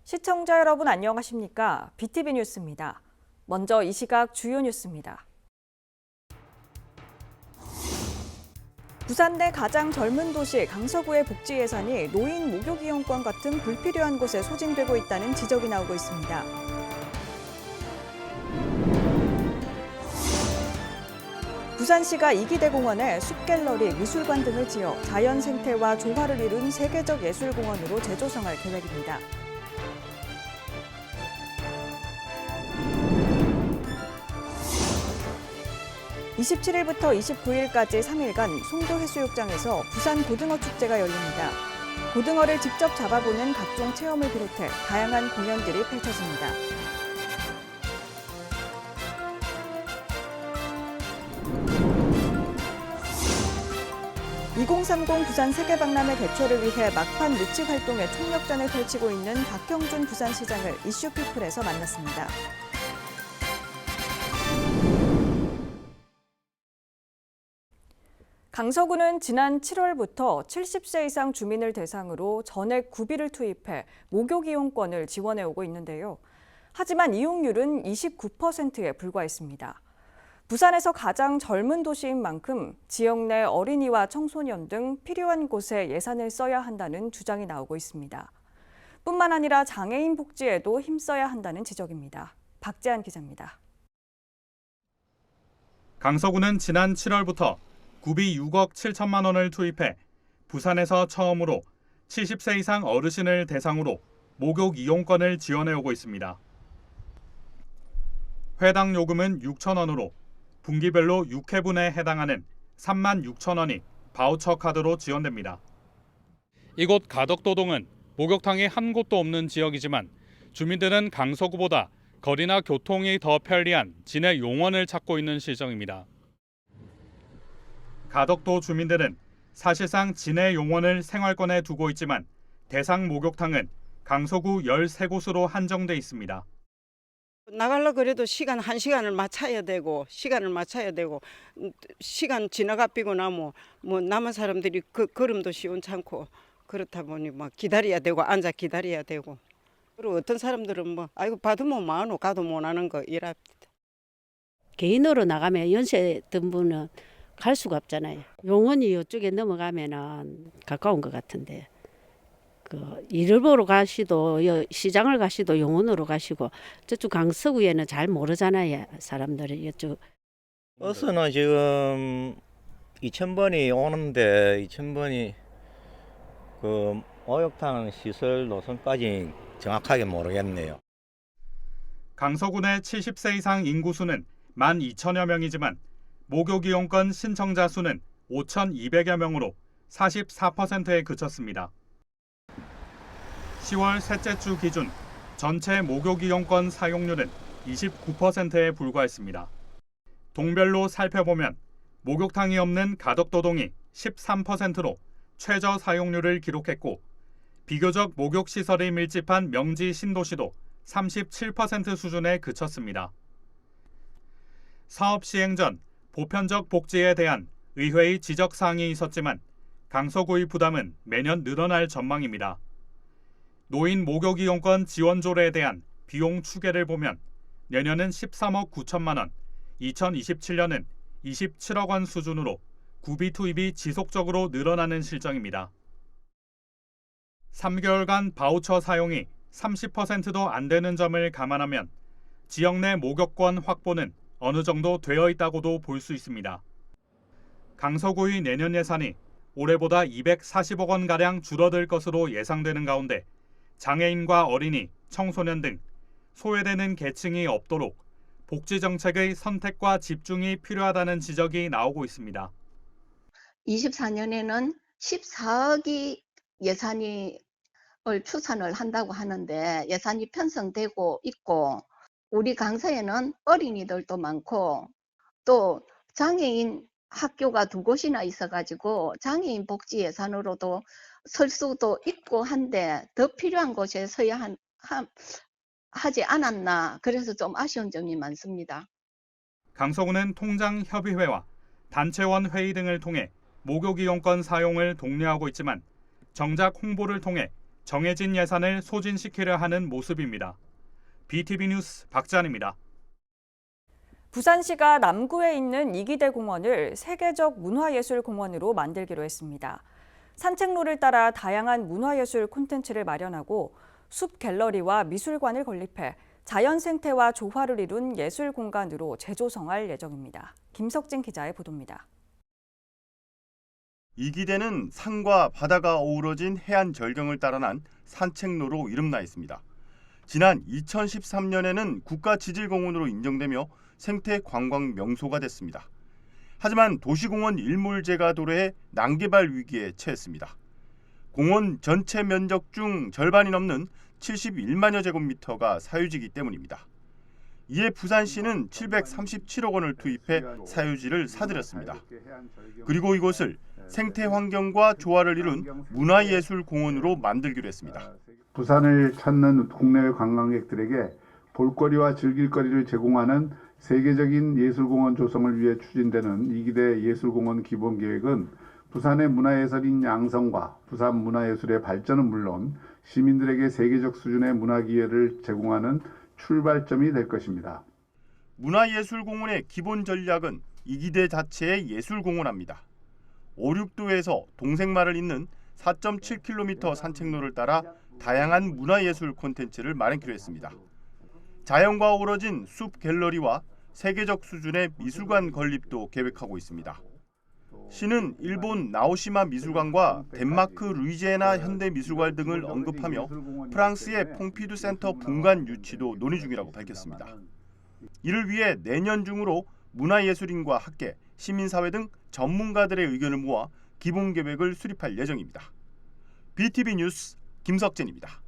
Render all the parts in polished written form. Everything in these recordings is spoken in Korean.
시청자 여러분 안녕하십니까? BTV 뉴스입니다. 먼저 이 시각 주요 뉴스입니다. 부산 내 가장 젊은 도시 강서구의 복지 예산이 노인 목욕 이용권 같은 불필요한 곳에 소진되고 있다는 지적이 나오고 있습니다. 부산시가 이기대공원에 숲갤러리, 미술관 등을 지어 자연 생태와 조화를 이룬 세계적 예술공원으로 재조성할 계획입니다. (27일부터 29일까지) 3일간 송도해수욕장에서 부산 고등어 축제가 열립니다. 고등어를 직접 잡아보는 각종 체험을 비롯해 다양한 공연들이 펼쳐집니다. (2030) 부산 세계박람회 개최를 위해 막판 유치 활동에 총력전을 펼치고 있는 박형준 부산시장을 이슈피플에서 만났습니다. 강서구는 지난 7월부터 70세 이상 주민을 대상으로 전액 구비를 투입해 목욕 이용권을 지원해 오고 있는데요. 하지만 이용률은 29%에 불과했습니다. 부산에서 가장 젊은 도시인 만큼 지역 내 어린이와 청소년 등 필요한 곳에 예산을 써야 한다는 주장이 나오고 있습니다. 뿐만 아니라 장애인 복지에도 힘써야 한다는 지적입니다. 박재한 기자입니다. 강서구는 지난 7월부터 구비 6억 7천만 원을 투입해 부산에서 처음으로 70세 이상 어르신을 대상으로 목욕 이용권을 지원해 오고 있습니다. 회당 요금은 6천 원으로 분기별로 6회분에 해당하는 3만 6천 원이 바우처 카드로 지원됩니다. 이곳 가덕도동은 목욕탕이 한 곳도 없는 지역이지만 주민들은 강서구보다 거리나 교통이 더 편리한 진해 용원을 찾고 있는 실정입니다. 가덕도 주민들은 사실상 진해 용원을 생활권에 두고 있지만 대상 목욕탕은 강서구 13곳으로 한정돼 있습니다. 나가려고 그래도 시간 1시간을 맞춰야 되고 시간 지나가 삐고 나면 뭐 남은 사람들이 걸음도 시원찮고 그렇다 보니 막 기다려야 되고 앉아 기다려야 되고 그리고 어떤 사람들은 뭐 아이고 받으면 많어 가도 못 하는 거 이랍니다. 개인으로 나가면 연세 든 분은 갈 수가 없잖아요. 용원이 이쪽에 넘어가면은 가까운 것 같은데 일을 보러 가시도 시장을 가시도 용원으로 가시고 저쪽 강서구에는 잘 모르잖아요. 사람들이 이쪽. 버스는 지금 2,000번이 오는데 2,000번이 그 목욕탕 시설 노선까지 정확하게 모르겠네요. 강서군의 70세 이상 인구수는 12,000여 명이지만 목욕 이용권 신청자 수는 5,200여 명으로 44%에 그쳤습니다. 10월 셋째 주 기준 전체 목욕 이용권 사용률은 29%에 불과했습니다. 동별로 살펴보면 목욕탕이 없는 가덕도동이 13%로 최저 사용률을 기록했고 비교적 목욕 시설이 밀집한 명지 신도시도 37% 수준에 그쳤습니다. 사업 시행 전 보편적 복지에 대한 의회의 지적 사항이 있었지만 강서구의 부담은 매년 늘어날 전망입니다. 노인 목욕 이용권 지원 조례에 대한 비용 추계를 보면 내년은 13억 9천만 원, 2027년은 27억 원 수준으로 구비 투입이 지속적으로 늘어나는 실정입니다. 3개월간 바우처 사용이 30%도 안 되는 점을 감안하면 지역 내 목욕권 확보는 어느 정도 되어 있다고도 볼 수 있습니다. 강서구의 내년 예산이 올해보다 240억 원가량 줄어들 것으로 예상되는 가운데 장애인과 어린이, 청소년 등 소외되는 계층이 없도록 복지정책의 선택과 집중이 필요하다는 지적이 나오고 있습니다. 24년에는 14억이 예산이 추산을 한다고 하는데 예산이 편성되고 있고 우리 강서에는 어린이들도 많고 또 장애인 학교가 2곳이나 있어가지고 장애인 복지 예산으로도 설 수도 있고 한데 더 필요한 곳에 서야 하지 않았나 그래서 좀 아쉬운 점이 많습니다. 강서구는 통장협의회와 단체원 회의 등을 통해 목욕 이용권 사용을 독려하고 있지만 정작 홍보를 통해 정해진 예산을 소진시키려 하는 모습입니다. BTV 뉴스 박찬입니다. 부산시가 남구에 있는 이기대 공원을 세계적 문화예술공원으로 만들기로 했습니다. 산책로를 따라 다양한 문화예술 콘텐츠를 마련하고 숲 갤러리와 미술관을 건립해 자연 생태와 조화를 이룬 예술 공간으로 재조성할 예정입니다. 김석진 기자의 보도입니다. 이기대는 산과 바다가 어우러진 해안 절경을 따라 난 산책로로 이름나 있습니다. 지난 2013년에는 국가지질공원으로 인정되며 생태 관광 명소가 됐습니다. 하지만 도시공원 일몰제가 도래해 난개발 위기에 처했습니다. 공원 전체 면적 중 절반이 넘는 71만여 제곱미터가 사유지이기 때문입니다. 이에 부산시는 737억 원을 투입해 사유지를 사들였습니다. 그리고 이곳을 생태환경과 조화를 이룬 문화예술공원으로 만들기로 했습니다. 부산을 찾는 국내외 관광객들에게 볼거리와 즐길거리를 제공하는 세계적인 예술공원 조성을 위해 추진되는 이기대 예술공원 기본계획은 부산의 문화예술인 양성과 부산 문화예술의 발전은 물론 시민들에게 세계적 수준의 문화기회를 제공하는 출발점이 될 것입니다. 문화예술공원의 기본 전략은 이기대 자체의 예술공원합니다. 5,6도에서 동생마를 잇는 4.7km 산책로를 따라 다양한 문화예술 콘텐츠를 마련키로 했습니다. 자연과 어우러진 숲 갤러리와 세계적 수준의 미술관 건립도 계획하고 있습니다. 시는 일본 나오시마 미술관과 덴마크 루이지애나 현대미술관 등을 언급하며 프랑스의 퐁피두 센터 분관 유치도 논의 중이라고 밝혔습니다. 이를 위해 내년 중으로 문화예술인과 학계, 시민사회 등 전문가들의 의견을 모아 기본계획을 수립할 예정입니다. BTV 뉴스 김석진입니다.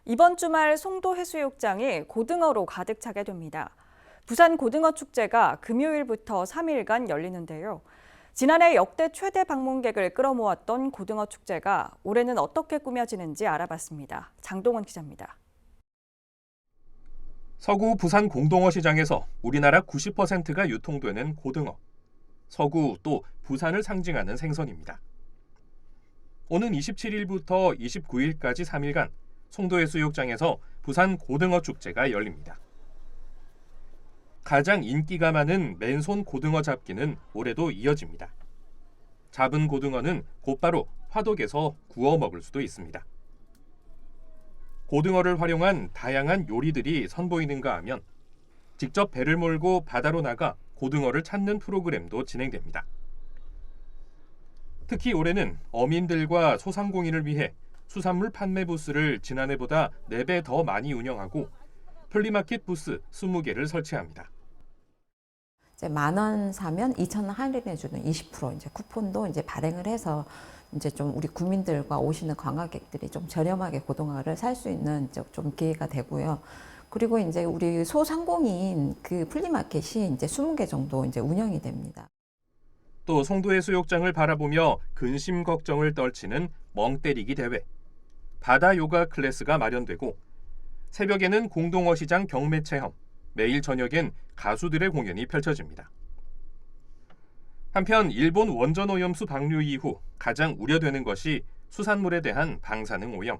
이번 주말 송도 해수욕장이 고등어로 가득 차게 됩니다. 부산 고등어 축제가 금요일부터 3일간 열리는데요. 지난해 역대 최대 방문객을 끌어모았던 고등어 축제가 올해는 어떻게 꾸며지는지 알아봤습니다. 장동원 기자입니다. 서구 부산 공동어 시장에서 우리나라 90%가 유통되는 고등어. 서구 또 부산을 상징하는 생선입니다. 오는 27일부터 29일까지 3일간 송도해수욕장에서 부산 고등어 축제가 열립니다. 가장 인기가 많은 맨손 고등어 잡기는 올해도 이어집니다. 잡은 고등어는 곧바로 화덕에서 구워 먹을 수도 있습니다. 고등어를 활용한 다양한 요리들이 선보이는가 하면 직접 배를 몰고 바다로 나가 고등어를 찾는 프로그램도 진행됩니다. 특히 올해는 어민들과 소상공인을 위해 수산물 판매 부스를 지난해보다 4배 더 많이 운영하고 플리마켓 부스 20개를 설치합니다. 이제 10,000원 사면 2,000원 할인해주는 20% 이제 쿠폰도 이제 발행을 해서 이제 좀 우리 국민들과 오시는 관광객들이 좀 저렴하게 고등어를 살 수 있는 좀 기회가 되고요. 그리고 이제 우리 소상공인 그 플리마켓이 이제 20개 정도 이제 운영이 됩니다. 또 송도해수욕장을 바라보며 근심 걱정을 떨치는 멍때리기 대회, 바다 요가 클래스가 마련되고 새벽에는 공동어 시장 경매 체험, 매일 저녁엔 가수들의 공연이 펼쳐집니다. 한편 일본 원전 오염수 방류 이후 가장 우려되는 것이 수산물에 대한 방사능 오염.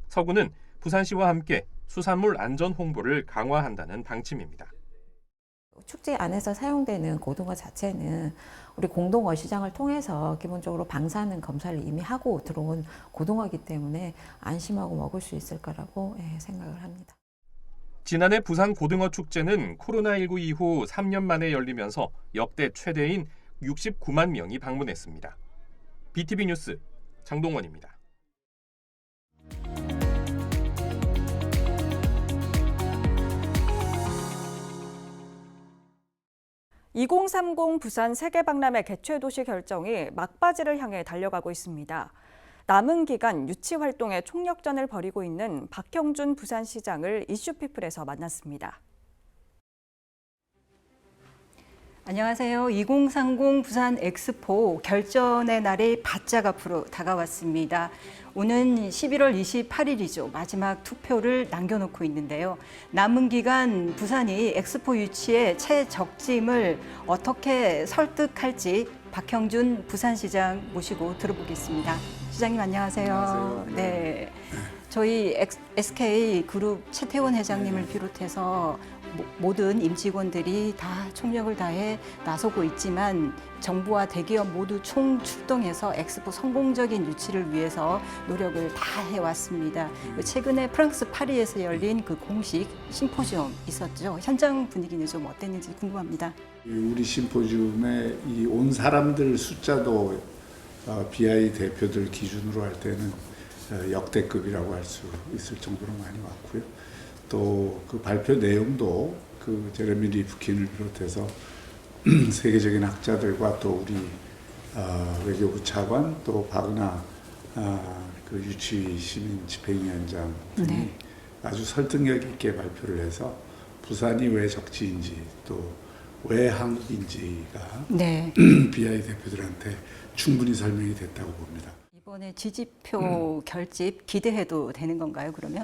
서구는 부산시와 함께 수산물 안전 홍보를 강화한다는 방침입니다. 축제 안에서 사용되는 고등어 자체는 우리 공동어 시장을 통해서 기본적으로 방사능 검사를 이미 하고 들어온 고등어이기 때문에 안심하고 먹을 수 있을 거라고 생각을 합니다. 지난해 부산 고등어 축제는 코로나19 이후 3년 만에 열리면서 역대 최대인 69만 명이 방문했습니다. BTV 뉴스 장동원입니다. 2030 부산 세계박람회 개최도시 결정이 막바지를 향해 달려가고 있습니다. 남은 기간 유치 활동에 총력전을 벌이고 있는 박형준 부산시장을 이슈피플에서 만났습니다. 안녕하세요. 2030 부산 엑스포 결전의 날이 바짝 앞으로 다가왔습니다. 오는 11월 28일이죠. 마지막 투표를 남겨놓고 있는데요. 남은 기간 부산이 엑스포 유치에 최적짐을 어떻게 설득할지 박형준 부산시장 모시고 들어보겠습니다. 시장님 안녕하세요. 네. 저희 SK 그룹 최태원 회장님을 비롯해서 모든 임직원들이 다 총력을 다해 나서고 있지만 정부와 대기업 모두 총출동해서 엑스포 성공적인 유치를 위해서 노력을 다 해왔습니다. 최근에 프랑스 파리에서 열린 그 공식 심포지엄 있었죠. 현장 분위기는 좀 어땠는지 궁금합니다. 우리 심포지움에 이 온 사람들 숫자도 BI 대표들 기준으로 할 때는 역대급이라고 할 수 있을 정도로 많이 왔고요. 또 그 발표 내용도 그 제레미 리프킨을 비롯해서 세계적인 학자들과 또 우리 외교부 차관 또 바그나 그 유치위 시민 집행위원장 등이 네. 아주 설득력 있게 발표를 해서 부산이 왜 적지인지 또 왜 한국인지가 네. BI 대표들한테 충분히 설명이 됐다고 봅니다. 이번에 지지표 결집 기대해도 되는 건가요, 그러면?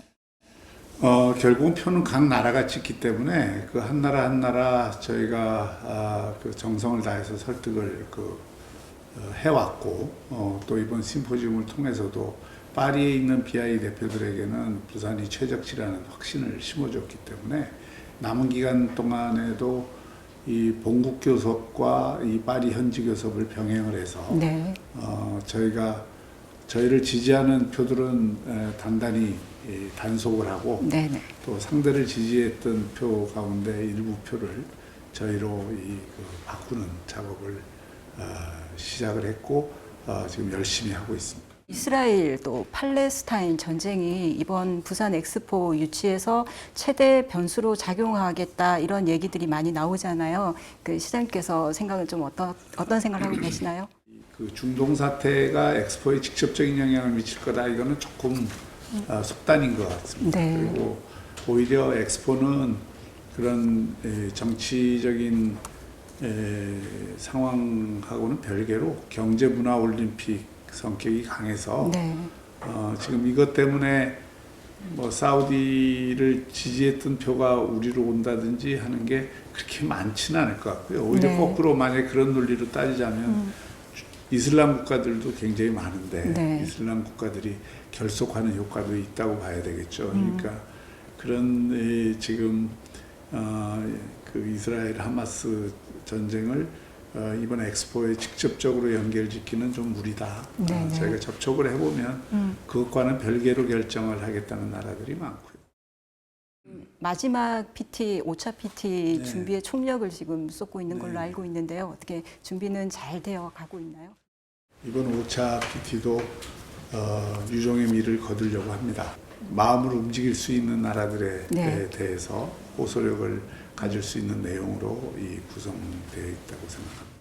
결국은 표는 각 나라가 찍기 때문에 그 한 나라 한 나라 저희가 그 정성을 다해서 설득을 해왔고 또 이번 심포지움을 통해서도 파리에 있는 BI 대표들에게는 부산이 최적지라는 확신을 심어줬기 때문에 남은 기간 동안에도 이 본국 교섭과 이 파리 현지 교섭을 병행을 해서 네. 저희를 지지하는 표들은 단단히 단속을 하고 네네. 또 상대를 지지했던 표 가운데 일부 표를 저희로 바꾸는 작업을 시작을 했고 지금 열심히 하고 있습니다. 이스라엘 또 팔레스타인 전쟁이 이번 부산 엑스포 유치에서 최대 변수로 작용하겠다 이런 얘기들이 많이 나오잖아요. 그 시장님께서 생각은 좀 어떤 생각을 하고 계시나요? 그 중동 사태가 엑스포에 직접적인 영향을 미칠 거다 이거는 조금 속단인 것 같습니다. 네. 그리고 오히려 엑스포는 그런 정치적인 상황하고는 별개로 경제 문화 올림픽 성격이 강해서 네. 지금 이것 때문에 뭐 사우디를 지지했던 표가 우리로 온다든지 하는 게 그렇게 많지는 않을 것 같고요. 오히려 네. 거꾸로 만약 그런 논리로 따지자면 이슬람 국가들도 굉장히 많은데 네. 이슬람 국가들이 결속하는 효과도 있다고 봐야 되겠죠. 그러니까 그런 지금 그 이스라엘 하마스 전쟁을 이번 엑스포에 직접적으로 연결짓기는 좀 무리다. 네, 네. 저희가 접촉을 해보면 그것과는 별개로 결정을 하겠다는 나라들이 많고요. 마지막 PT, 5차 PT 네. 준비에 총력을 지금 쏟고 있는 걸로 네. 알고 있는데요. 어떻게 준비는 잘 되어 가고 있나요? 이번 5차 PT도 유종의 미를 거두려고 합니다. 마음을 움직일 수 있는 나라들에 네. 대해서 호소력을 가질 수 있는 내용으로 구성되어 있다고 생각합니다.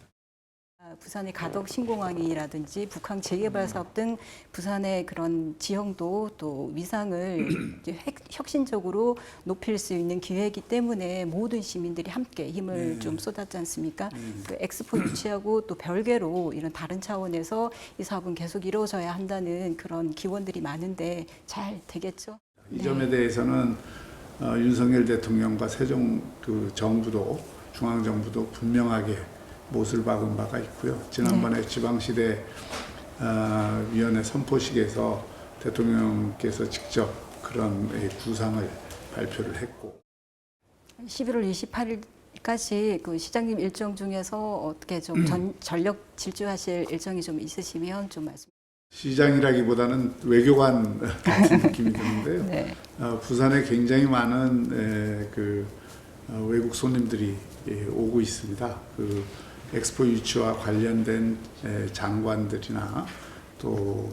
부산의 가덕 신공항이라든지 북한 재개발 사업 등 부산의 그런 지형도 또 위상을 이제 혁신적으로 높일 수 있는 기회이기 때문에 모든 시민들이 함께 힘을 네. 좀 쏟았지 않습니까? 그 엑스포 유치하고 또 별개로 이런 다른 차원에서 이 사업은 계속 이루어져야 한다는 그런 기원들이 많은데 잘 되겠죠? 이 점에 대해서는 윤석열 대통령과 세종 정부도 중앙정부도 분명하게 못을 박은 바가 있고요. 지난번에 지방시대 위원회 선포식에서 대통령께서 직접 그런 구상을 발표를 했고 11월 28일까지 그 시장님 일정 중에서 어떻게 좀 전력 질주하실 일정이 좀 있으시면 좀 말씀. 시장이라기보다는 외교관 같은 느낌이 드는데요. 네. 부산에 굉장히 많은 외국 손님들이 오고 있습니다. 그 엑스포 유치와 관련된 장관들이나 또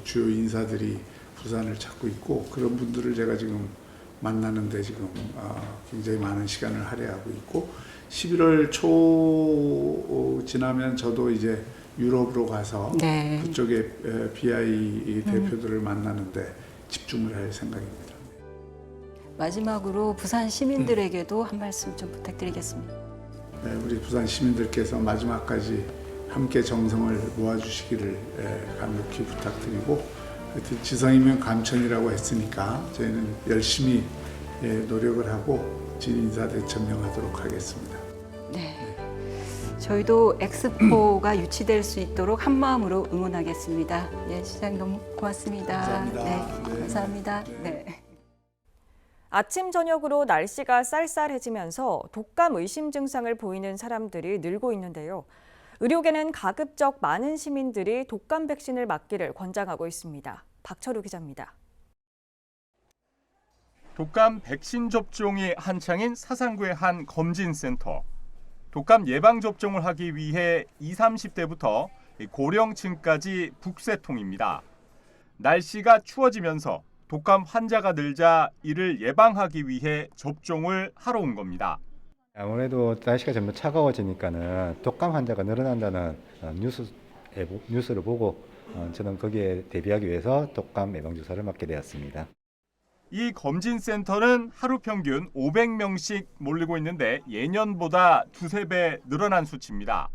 주요 인사들이 부산을 찾고 있고 그런 분들을 제가 지금 만나는데 지금 굉장히 많은 시간을 할애하고 있고 11월 초 지나면 저도 이제 유럽으로 가서 네. 그쪽에 BI 대표들을 만나는데 집중을 할 생각입니다. 마지막으로 부산 시민들에게도 한 말씀 좀 부탁드리겠습니다. 네, 우리 부산 시민들께서 마지막까지 함께 정성을 모아주시기를 간곡히 부탁드리고 지성이면 감천이라고 했으니까 저희는 열심히 노력을 하고 진인사대천명하도록 하겠습니다. 네. 저희도 엑스포가 유치될 수 있도록 한 마음으로 응원하겠습니다. 예, 시장님 너무 고맙습니다. 감사합니다. 네, 감사합니다. 네. 아침 저녁으로 날씨가 쌀쌀해지면서 독감 의심 증상을 보이는 사람들이 늘고 있는데요. 의료계는 가급적 많은 시민들이 독감 백신을 맞기를 권장하고 있습니다. 박철우 기자입니다. 독감 백신 접종이 한창인 사상구의 한 검진센터. 독감 예방접종을 하기 위해 20, 30대부터 고령층까지 북새통입니다. 날씨가 추워지면서 독감 환자가 늘자 이를 예방하기 위해 접종을 하러 온 겁니다. 아무래도 날씨가 점점 차가워지니까는 독감 환자가 늘어난다는 뉴스를 보고 저는 거기에 대비하기 위해서 독감 예방주사를 맞게 되었습니다. 이 검진센터는 하루 평균 500명씩 몰리고 있는데 예년보다 두세 배 늘어난 수치입니다.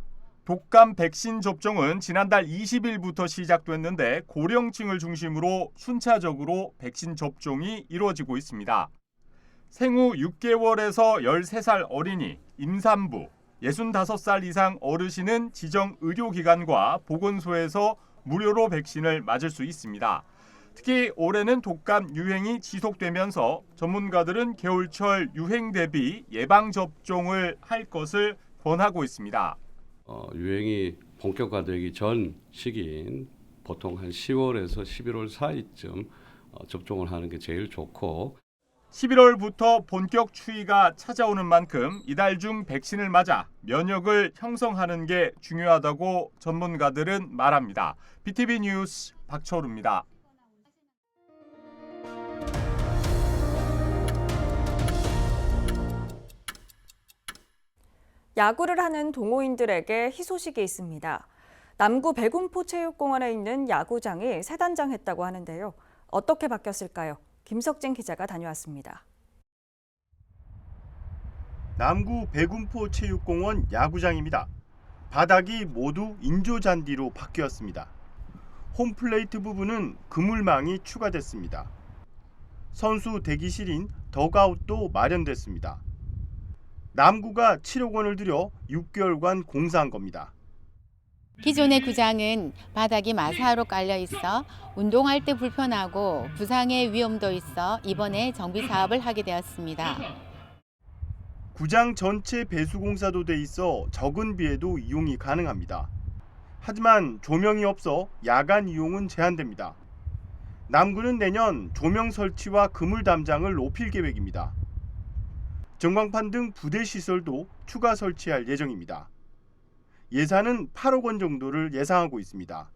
독감 백신 접종은 지난달 20일부터 시작됐는데 고령층을 중심으로 순차적으로 백신 접종이 이루어지고 있습니다. 생후 6개월에서 13살 어린이, 임산부, 65살 이상 어르신은 지정 의료기관과 보건소에서 무료로 백신을 맞을 수 있습니다. 특히 올해는 독감 유행이 지속되면서 전문가들은 겨울철 유행 대비 예방접종을 할 것을 권하고 있습니다. 유행이 본격화되기 전 시기인 보통 한 10월에서 11월 사이쯤 접종을 하는 게 제일 좋고 11월부터 본격 추위가 찾아오는 만큼 이달 중 백신을 맞아 면역을 형성하는 게 중요하다고 전문가들은 말합니다. BTV 뉴스 박철우입니다. 야구를 하는 동호인들에게 희소식이 있습니다. 남구 백운포 체육공원에 있는 야구장이 새 단장했다고 하는데요. 어떻게 바뀌었을까요? 김석진 기자가 다녀왔습니다. 남구 백운포 체육공원 야구장입니다. 바닥이 모두 인조잔디로 바뀌었습니다. 홈플레이트 부분은 그물망이 추가됐습니다. 선수 대기실인 덕아웃도 마련됐습니다. 남구가 7억 원을 들여 6개월간 공사한 겁니다. 기존의 구장은 바닥이 마사로 깔려 있어 운동할 때 불편하고 부상의 위험도 있어 이번에 정비 사업을 하게 되었습니다. 구장 전체 배수 공사도 돼 있어 적은 비에도 이용이 가능합니다. 하지만 조명이 없어 야간 이용은 제한됩니다. 남구는 내년 조명 설치와 그물 담장을 높일 계획입니다. 전광판 등 부대 시설도 추가 설치할 예정입니다. 예산은 8억 원 정도를 예상하고 있습니다.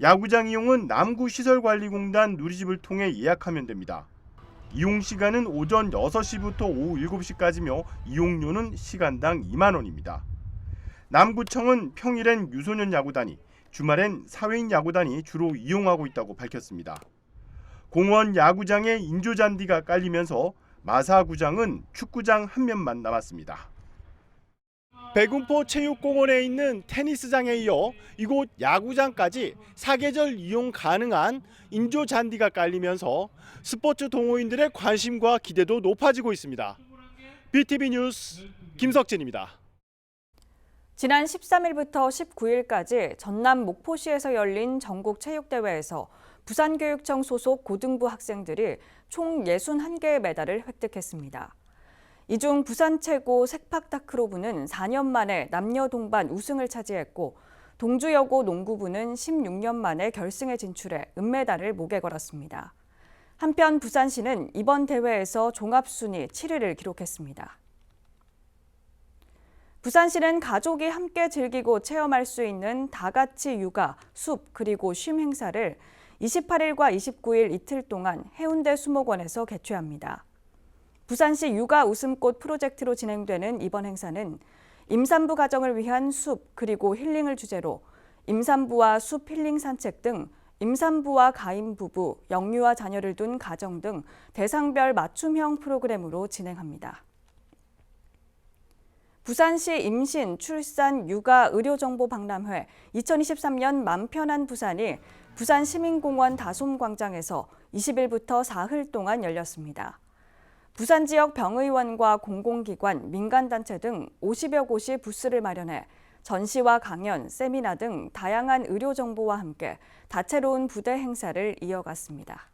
야구장 이용은 남구시설관리공단 누리집을 통해 예약하면 됩니다. 이용 시간은 오전 6시부터 오후 7시까지며 이용료는 시간당 2만 원입니다. 남구청은 평일엔 유소년 야구단이, 주말엔 사회인 야구단이 주로 이용하고 있다고 밝혔습니다. 공원 야구장에 인조잔디가 깔리면서 마사구장은 축구장 한 면만 남았습니다. 백운포 체육공원에 있는 테니스장에 이어 이곳 야구장까지 사계절 이용 가능한 인조잔디가 깔리면서 스포츠 동호인들의 관심과 기대도 높아지고 있습니다. BTV 뉴스 김석진입니다. 지난 13일부터 19일까지 전남 목포시에서 열린 전국체육대회에서 부산교육청 소속 고등부 학생들이 총 61개의 메달을 획득했습니다. 이 중 부산 최고 색팍타크로부는 4년 만에 남녀 동반 우승을 차지했고 동주여고 농구부는 16년 만에 결승에 진출해 은메달을 목에 걸었습니다. 한편 부산시는 이번 대회에서 종합순위 7위를 기록했습니다. 부산시는 가족이 함께 즐기고 체험할 수 있는 다같이 육아, 숲, 그리고 쉼 행사를 28일과 29일 이틀 동안 해운대 수목원에서 개최합니다. 부산시 육아 웃음꽃 프로젝트로 진행되는 이번 행사는 임산부 가정을 위한 숲 그리고 힐링을 주제로 임산부와 숲 힐링 산책 등 임산부와 가임 부부, 영유아 자녀를 둔 가정 등 대상별 맞춤형 프로그램으로 진행합니다. 부산시 임신, 출산, 육아, 의료정보 박람회 2023년 맘 편한 부산이 부산시민공원 다솜광장에서 20일부터 사흘 동안 열렸습니다. 부산 지역 병의원과 공공기관, 민간단체 등 50여 곳이 부스를 마련해 전시와 강연, 세미나 등 다양한 의료 정보와 함께 다채로운 부대 행사를 이어갔습니다.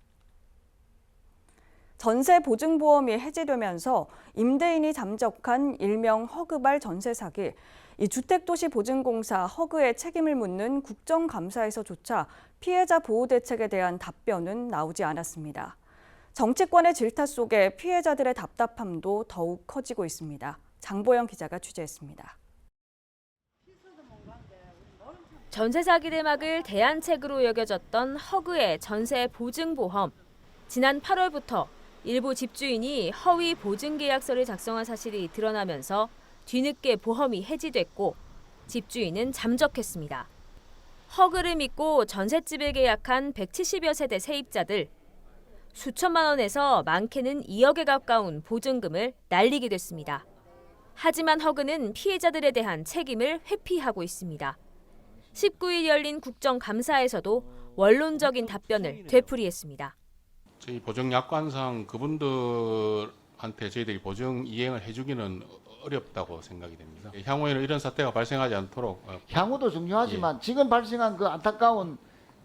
전세 보증보험이 해지되면서 임대인이 잠적한 일명 허그발 전세 사기, 이 주택도시보증공사 허그의 책임을 묻는 국정감사에서조차 피해자 보호 대책에 대한 답변은 나오지 않았습니다. 정치권의 질타 속에 피해자들의 답답함도 더욱 커지고 있습니다. 장보영 기자가 취재했습니다. 전세 사기를 막을 대안책으로 여겨졌던 허그의 전세 보증보험. 지난 8월부터 일부 집주인이 허위 보증계약서를 작성한 사실이 드러나면서 뒤늦게 보험이 해지됐고 집주인은 잠적했습니다. 허그를 믿고 전셋집을 계약한 170여 세대 세입자들. 수천만 원에서 많게는 2억에 가까운 보증금을 날리게 됐습니다. 하지만 허그는 피해자들에 대한 책임을 회피하고 있습니다. 19일 열린 국정감사에서도 원론적인 답변을 되풀이했습니다. 저희 보증약관상 그분들한테 저희들이 보증 이행을 해주기는 어렵다고 생각이 됩니다. 향후에는 이런 사태가 발생하지 않도록 향후도 중요하지만 지금 발생한 그 안타까운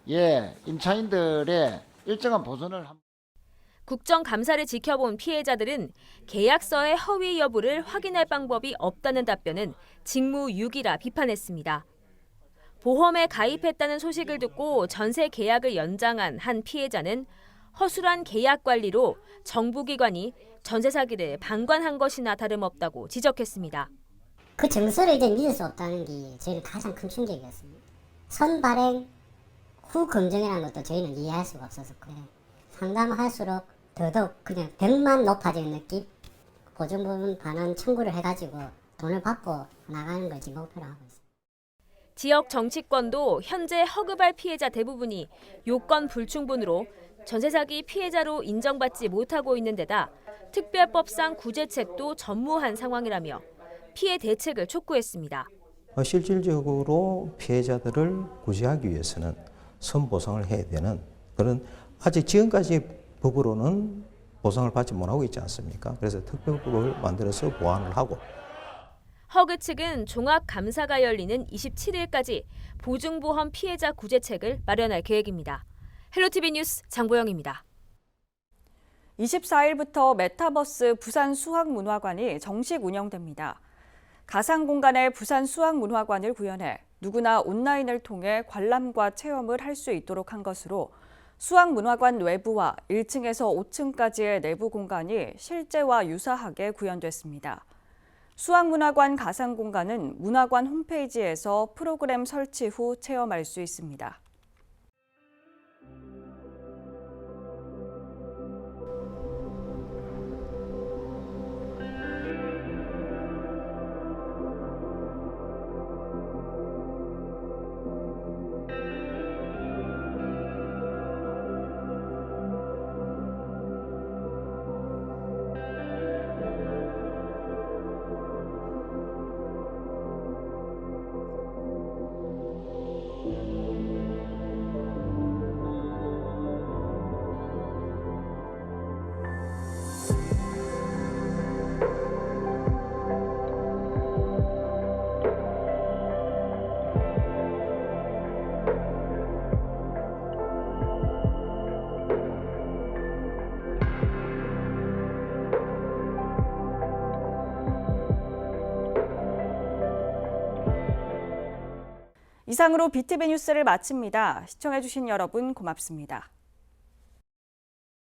임차인들의 일정한 보전을 국정감사를 지켜본 피해자들은 계약서의 허위 여부를 확인할 방법이 없다는 답변은 직무유기라 비판했습니다. 보험에 가입했다는 소식을 듣고 전세 계약을 연장한 한 피해자는 허술한 계약 관리로 정부기관이 전세 사기를 방관한 것이나 다름없다고 지적했습니다. 그 정서를 이제 믿을 수 없다는 게 저희는 가장 큰 충격이었습니다. 선발행 후 검증이라는 것도 저희는 이해할 수가 없었고요. 상담할수록 더더욱 그냥 벽만 높아지는 느낌? 보증부분 반환 청구를 해가지고 돈을 받고 나가는 걸 지금 목표로 하고 있습니다. 지역 정치권도 현재 허그발 피해자 대부분이 요건 불충분으로 전세 사기 피해자로 인정받지 못하고 있는 데다 특별법상 구제책도 전무한 상황이라며 피해 대책을 촉구했습니다. 실질적으로 피해자들을 구제하기 위해서는 선보상을 해야 되는 그런 아직 지금까지 법으로는 보상을 받지 못하고 있지 않습니까? 그래서 특별법을 만들어서 보완을 하고. 허그 측은 종합감사가 열리는 27일까지 보증보험 피해자 구제책을 마련할 계획입니다. 헬로티비 뉴스 장보영입니다. 24일부터 메타버스 부산수학문화관이 정식 운영됩니다. 가상공간의 부산수학문화관을 구현해 누구나 온라인을 통해 관람과 체험을 할 수 있도록 한 것으로 수학문화관 외부와 1층에서 5층까지의 내부 공간이 실제와 유사하게 구현됐습니다. 수학문화관 가상공간은 문화관 홈페이지에서 프로그램 설치 후 체험할 수 있습니다. 이상으로 BTV 뉴스를 마칩니다. 시청해주신 여러분 고맙습니다.